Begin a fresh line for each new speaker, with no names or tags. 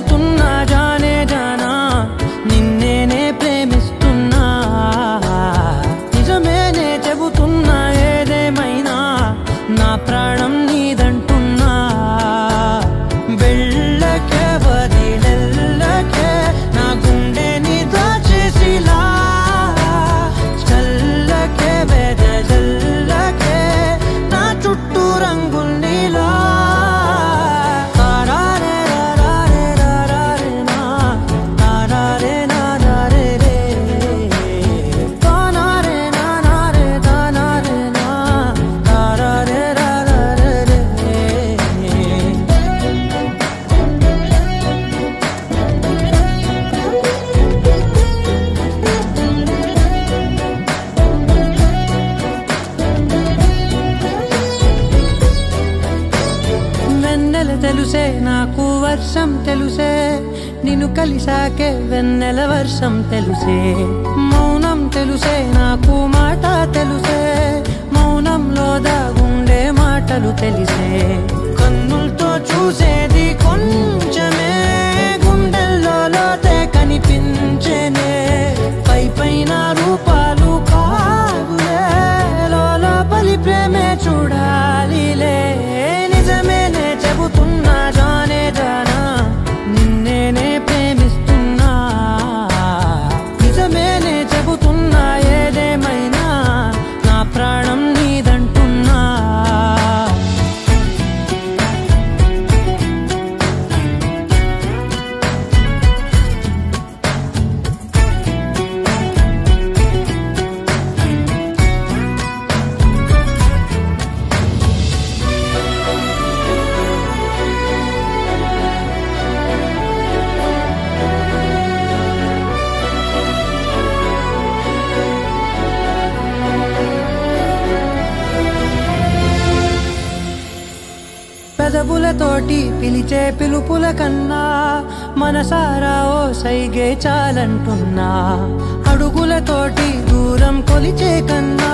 చెబుతున్నా జానే జానా నిన్నేనే ప్రేమిస్తున్నా నిజమేనే చెబుతున్నా ఏదేమైనా నా ప్రాణం నీదంటున్నా వెళ్ళకే వదిలెళ్ళకే నా గుండెని దాచేసిలా చల్లకే వెదజల్లకే నా చుట్టూ రంగుల్నిలా తెలుసే నాకు వర్షం తెలుసే నిన్ను కలిసాకే వెన్నెల వర్షం తెలుసే మౌనం తెలుసే నాకు మాట తెలుసే మౌనంలో దాగుండే మాటలు తెలిసే కన్నులతో చూసేది కొంచెమే గుండెల్లో లోతే కనిపించేనే పై పైన రూపాలు కాదులే లోపలి ప్రేమే చూడాలిలే నిజమేనే చెబుతున్నా జానే జానా నిన్నేనే ప్రేమిస్తున్నా నిజమేనే చెబుతున్నా ఏదేమైనా నా ప్రాణం నీదంటున్నా పెదవులతోటి పిలిచే పిలుపుల కన్నా మనసారా ఓ సైగే చాలంటున్నా అడుగులతోటి దూరం కొలిచే కన్నా